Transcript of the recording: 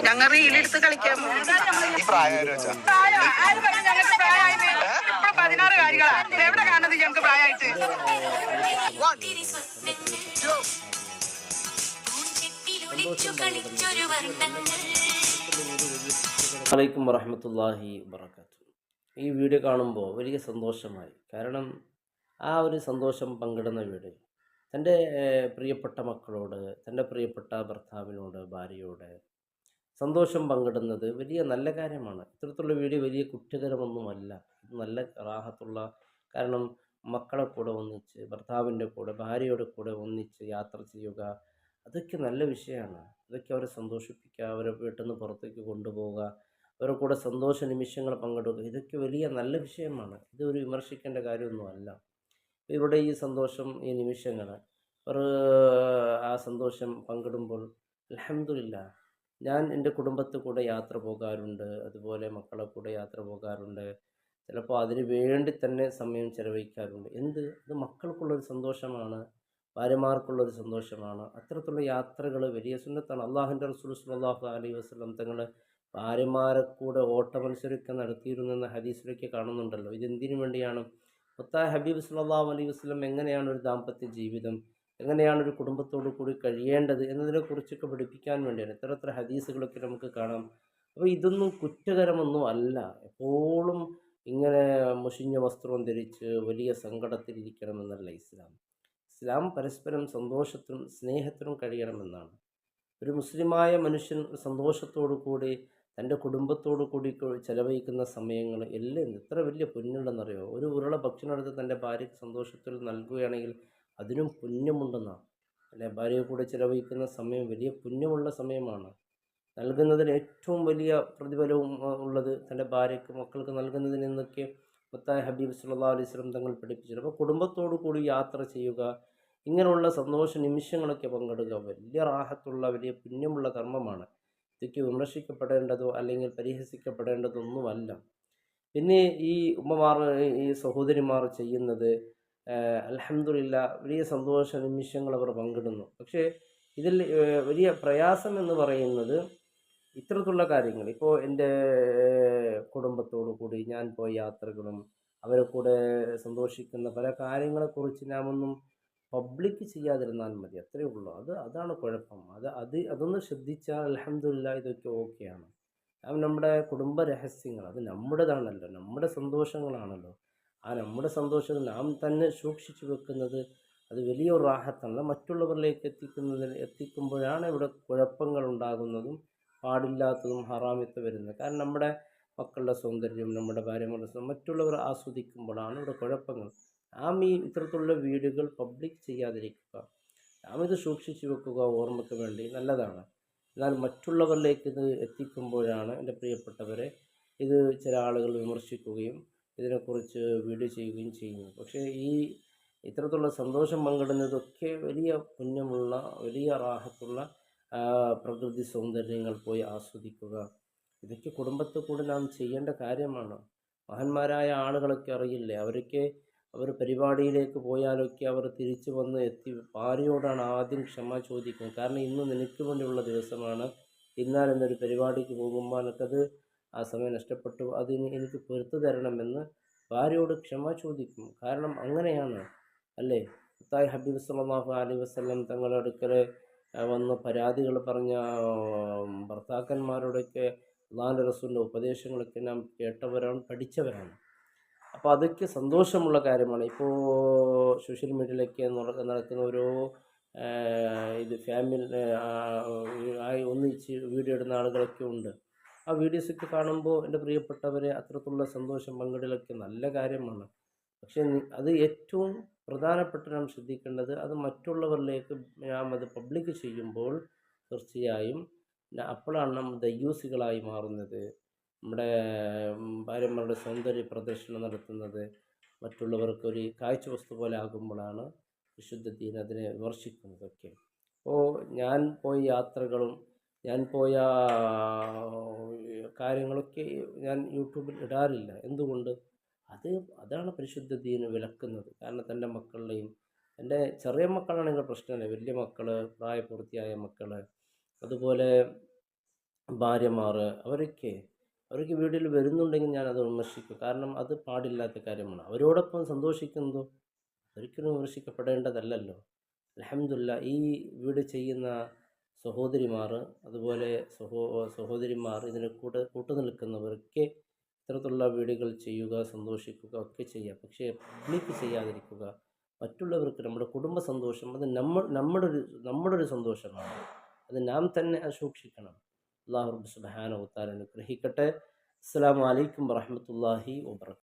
ഞങ്ങൾ റീലെടുത്ത് കളിക്കാൻ ഈ പ്രായം വെച്ചാ 16 കാര്യങ്ങളാ എവിടെ കാണുന്നത് ഞങ്ങൾക്ക് പ്രായമായിട്ട്. അലൈക്കും വറഹ്മത്തുള്ളാഹി വബറകാതുഹു. ഈ വീഡിയോ കാണുമ്പോൾ വലിയ സന്തോഷമായി. കാരണം ആ ഒരു സന്തോഷം പങ്കിടുന്ന വീഡിയോ തൻ്റെ പ്രിയപ്പെട്ട മക്കളോട്, തൻ്റെ പ്രിയപ്പെട്ട ഭർത്താവിനോട്, ഭാര്യയോട് സന്തോഷം പങ്കിടുന്നത് വലിയ നല്ല കാര്യമാണ്. ഇത്തരത്തിലുള്ള വീഡിയോ വലിയ കുറ്റകരമൊന്നുമല്ല. ഇത് നല്ല റാഹത്തുള്ള, കാരണം മക്കളെ കൂടെ ഒന്നിച്ച്, ഭർത്താവിൻ്റെ കൂടെ, ഭാര്യയുടെ കൂടെ ഒന്നിച്ച് യാത്ര ചെയ്യുക, അതൊക്കെ നല്ല വിഷയമാണ്. അതൊക്കെ അവരെ സന്തോഷിപ്പിക്കുക, അവരെ വീട്ടിൽ നിന്ന് പുറത്തേക്ക് കൊണ്ടുപോവുക, അവരുടെ കൂടെ സന്തോഷ നിമിഷങ്ങൾ പങ്കിടുക, ഇതൊക്കെ വലിയ നല്ല വിഷയമാണ്. ഇതൊരു വിമർശിക്കേണ്ട കാര്യമൊന്നുമല്ല. ഇവരുടെ ഈ സന്തോഷം, ഈ നിമിഷങ്ങൾ അവർ ആ സന്തോഷം പങ്കിടുമ്പോൾ അൽഹംദുലില്ലാ, ഞാൻ എൻ്റെ കുടുംബത്തിൽ കൂടെ യാത്ര പോകാറുണ്ട്, അതുപോലെ മക്കളെ കൂടെ യാത്ര പോകാറുണ്ട്, ചിലപ്പോൾ അതിന് വേണ്ടി തന്നെ സമയം ചെലവഴിക്കാറുണ്ട്. ഇത് മക്കൾക്കുള്ളൊരു സന്തോഷമാണ്, ഭാര്യമാർക്കുള്ളൊരു സന്തോഷമാണ്. അത്തരത്തിലുള്ള യാത്രകൾ വലിയ സുന്നത്താണ്. അള്ളാഹുവിൻ്റെ റസൂൽ സ്വല്ലല്ലാഹു അലൈഹി വസല്ലം തങ്ങൾ ഭാര്യമാരെ കൂടെ ഓട്ടമത്സരമൊക്കെ നടത്തിയിരുന്നെന്ന ഹദീസിലൊക്കെ കാണുന്നുണ്ടല്ലോ. ഇതെന്തിനു വേണ്ടിയാണ്? മുത്തായ ഹബീബ് സ്വല്ലല്ലാഹു അലൈഹി വസല്ലം എങ്ങനെയാണ് ഒരു ദാമ്പത്യ ജീവിതം, എങ്ങനെയാണ് ഒരു കുടുംബത്തോടു കൂടി കഴിയേണ്ടത് എന്നതിനെക്കുറിച്ചൊക്കെ പഠിപ്പിക്കാൻ വേണ്ടിയാണ്. ഇത്തരത്തിലുള്ള ഹദീസുകളൊക്കെ നമുക്ക് കാണാം. അപ്പോൾ ഇതൊന്നും കുറ്റകരമൊന്നും അല്ല. എപ്പോഴും ഇങ്ങനെ മുഷിഞ്ഞ വസ്ത്രവും ധരിച്ച് വലിയ സങ്കടത്തിലിരിക്കണമെന്നല്ല ഇസ്ലാം. ഇസ്ലാം പരസ്പരം സന്തോഷത്തിനും സ്നേഹത്തിനും കഴിയണമെന്നാണ്. ഒരു മുസ്ലിമായ മനുഷ്യൻ സന്തോഷത്തോടു കൂടി തൻ്റെ കുടുംബത്തോടു കൂടി ചെലവഴിക്കുന്ന സമയങ്ങൾ എല്ലാം എത്ര വലിയ പുണ്യമുണ്ടെന്നറിയോ. ഒരു ഉരുള ഭക്ഷണം എടുത്ത് തൻ്റെ ഭാര്യയ്ക്ക് സന്തോഷത്തിൽ നൽകുകയാണെങ്കിൽ അതിനും പുണ്യമുണ്ടെന്നാണ് അല്ലെ. ഭാര്യയെ കൂടെ ചിലവഴിക്കുന്ന സമയം വലിയ പുണ്യമുള്ള സമയമാണ്. നൽകുന്നതിന് ഏറ്റവും വലിയ പ്രതിഫലവും ഉള്ളത് തൻ്റെ ഭാര്യയ്ക്ക്, മക്കൾക്ക് നൽകുന്നതിന് എന്നൊക്കെ മുത്തായ ഹബീബ് സല്ലല്ലാഹു അലൈഹി വസല്ലം തങ്ങൾ പഠിപ്പിച്ചിട്ടുണ്ട്. അപ്പോൾ കുടുംബത്തോടു കൂടി യാത്ര ചെയ്യുക, ഇങ്ങനെയുള്ള സന്തോഷ നിമിഷങ്ങളൊക്കെ പങ്കിടുക വലിയ റാഹത്തുള്ള, വലിയ പുണ്യമുള്ള കർമ്മമാണ്. ഇതൊക്കെ വിമർശിക്കപ്പെടേണ്ടതോ അല്ലെങ്കിൽ പരിഹസിക്കപ്പെടേണ്ടതൊന്നുമല്ല. പിന്നെ ഈ ഉമ്മമാർ, ഈ സഹോദരിമാർ ചെയ്യുന്നത് അൽഹംദുലില്ലാ വലിയ സന്തോഷ നിമിഷങ്ങൾ അവർ പങ്കിടുന്നു. പക്ഷേ ഇതിൽ വലിയ പ്രയാസം എന്ന് പറയുന്നത് ഇത്തരത്തിലുള്ള കാര്യങ്ങൾ. ഇപ്പോൾ എൻ്റെ കുടുംബത്തോടു കൂടി ഞാൻ പോയ യാത്രകളും അവരെ കൂടെ സന്തോഷിക്കുന്ന പല കാര്യങ്ങളെക്കുറിച്ച് നാം ഒന്നും പബ്ലിക് ചെയ്യാതിരുന്നാൽ മതി, അത്രയേ ഉള്ളൂ. അതാണ് കുഴപ്പം. അതൊന്ന് ശ്രദ്ധിച്ചാൽ അൽഹംദുലില്ലാ ഇതൊക്കെ ഓക്കെയാണ്. നമ്മുടെ കുടുംബ രഹസ്യങ്ങൾ അത് നമ്മുടേതാണല്ലോ, നമ്മുടെ സന്തോഷങ്ങളാണല്ലോ. ആ നമ്മുടെ സന്തോഷം നാം തന്നെ സൂക്ഷിച്ചു വെക്കുന്നത് അത് വലിയൊരു റാഹത്തല്ല. മറ്റുള്ളവരിലേക്ക് എത്തിക്കുമ്പോഴാണ് ഇവിടെ കുഴപ്പങ്ങൾ ഉണ്ടാകുന്നതും പാടില്ലാത്തതും ഹറാമത്ത് വരുന്നത്. കാരണം നമ്മുടെ മക്കളുടെ സൗന്ദര്യം, നമ്മുടെ ഭാര്യമാരുടെ മറ്റുള്ളവർ ആസ്വദിക്കുമ്പോഴാണ് ഇവിടെ കുഴപ്പങ്ങൾ. നാം ഈ ഇത്തരത്തിലുള്ള വീഡിയോകൾ പബ്ലിക് ചെയ്യാതിരിക്കുക, നാം ഇത് സൂക്ഷിച്ചു വെക്കുക, ഓർമ്മയ്ക്ക് വേണ്ടി നല്ലതാണ്. എന്നാൽ മറ്റുള്ളവരിലേക്ക് ഇത് എത്തിക്കുമ്പോഴാണ് എൻ്റെ പ്രിയപ്പെട്ടവരെ ഇത് ചില ആളുകൾ വിമർശിക്കുകയും ഇതിനെക്കുറിച്ച് വീഡിയോ ചെയ്യുകയും ചെയ്യുന്നു. പക്ഷേ ഈ ഇത്തരത്തിലുള്ള സന്തോഷം പങ്കിടുന്നതൊക്കെ വലിയ പുണ്യമുള്ള, വലിയ റാഹത്തുള്ള പ്രകൃതി സൗന്ദര്യങ്ങൾ പോയി ആസ്വദിക്കുക, ഇതൊക്കെ കുടുംബത്തിൽ കൂടെ നാം ചെയ്യേണ്ട കാര്യമാണ്. മഹാന്മാരായ ആളുകളൊക്കെ അറിയില്ലേ, അവർ പരിപാടിയിലേക്ക് പോയാലൊക്കെ അവർ തിരിച്ചു വന്ന് ഭാര്യയോടാണ് ആദ്യം ക്ഷമ ചോദിക്കുന്നത്. കാരണം ഇന്ന് നിനക്ക് വേണ്ടിയുള്ള ദിവസമാണ്, എന്നാൽ എന്നൊരു പരിപാടിക്ക് പോകുമ്പോൾ എനിക്കത് ആ സമയം നഷ്ടപ്പെട്ടു, അതിന് എനിക്ക് പൊരുത്തു തരണമെന്ന് ഭാര്യയോട് ക്ഷമ ചോദിക്കും. കാരണം അങ്ങനെയാണ് അല്ലേ. മുത്തായ ഹബീബ് സല്ലല്ലാഹു അലൈഹി വസല്ലം തങ്ങളുടെ അടുക്കൽ വന്ന് പരാതികൾ പറഞ്ഞ ഭർത്താക്കന്മാരോടൊക്കെ അല്ലാഹുവിൻ്റെ റസൂലിൻ്റെ ഉപദേശങ്ങളൊക്കെ നാം കേട്ടവരാണ്, പഠിച്ചവരാണ്. അപ്പോൾ അതൊക്കെ സന്തോഷമുള്ള കാര്യമാണ്. ഇപ്പോൾ സോഷ്യൽ മീഡിയയിലൊക്കെ നടക്കുന്ന ഓരോ ഫാമിലി ആയി ഒന്നിച്ച് വീഡിയോ ഇടുന്ന ആളുകളൊക്കെ ഉണ്ട്. ആ വീഡിയോസൊക്കെ കാണുമ്പോൾ എൻ്റെ പ്രിയപ്പെട്ടവരെ അത്തരത്തിലുള്ള സന്തോഷം പങ്കിടലൊക്കെ നല്ല കാര്യമാണ്. പക്ഷേ അത് ഏറ്റവും പ്രധാനപ്പെട്ട നാം ശ്രദ്ധിക്കേണ്ടത്, അത് മറ്റുള്ളവരിലേക്ക് നാം അത് പബ്ലിക് ചെയ്യുമ്പോൾ തീർച്ചയായും അപ്പോഴാണ് നാം ദയ്യൂസികളായി മാറുന്നത്. നമ്മുടെ ഭാര്യമാരുടെ സൗന്ദര്യ പ്രദർശനം നടത്തുന്നത് മറ്റുള്ളവർക്കൊരു കാഴ്ച വസ്തു പോലെ ആകുമ്പോഴാണ് വിശുദ്ധ ദീൻ അതിനെ വിമർശിക്കുന്നതൊക്കെ. അപ്പോൾ ഞാൻ പോയ യാത്രകളും ഞാൻ പോയ കാര്യങ്ങളൊക്കെ ഞാൻ യൂട്യൂബിൽ ഇടാറില്ല. എന്തുകൊണ്ട്? അതാണ് പരിശുദ്ധ ദീൻ വിലക്കുന്നത്. കാരണം തൻ്റെ മക്കളുടെയും, എൻ്റെ ചെറിയ മക്കളാണെങ്കിൽ പ്രശ്നമില്ല, വലിയ മക്കൾ, പ്രായപൂർത്തിയായ മക്കൾ, അതുപോലെ ഭാര്യമാർ അവർക്ക് വീട്ടിൽ വരുന്നുണ്ടെങ്കിൽ ഞാനത് വിമർശിക്കും. കാരണം അത് പാടില്ലാത്ത കാര്യമാണ്. അവരോടൊപ്പം സന്തോഷിക്കുന്നതോ ഒരിക്കലും വിമർശിക്കപ്പെടേണ്ടതല്ലല്ലോ. അൽഹംദുലില്ലാ ഈ വീഡിയോ ചെയ്യുന്ന സഹോദരിമാർ, അതുപോലെ സഹോദരിമാർ ഇതിന് കൂട്ടുനിൽക്കുന്നവരൊക്കെ ഇത്തരത്തിലുള്ള വീഡിയോകൾ ചെയ്യുക, സന്തോഷിക്കുക ഒക്കെ ചെയ്യുക. പക്ഷേ പബ്ലിക് ചെയ്യാതിരിക്കുക. മറ്റുള്ളവർക്ക് നമ്മുടെ കുടുംബ സന്തോഷം അത് നമ്മുടെ ഒരു സന്തോഷമാണ്. അത് നാം തന്നെ സൂക്ഷിക്കണം. അല്ലാഹു സുബ്ഹാനഹു വ തആല അനുഗ്രഹിക്കട്ടെ. അസ്സലാമു അലൈക്കും വറഹ്മത്തുള്ളാഹി വബറകാതുഹു.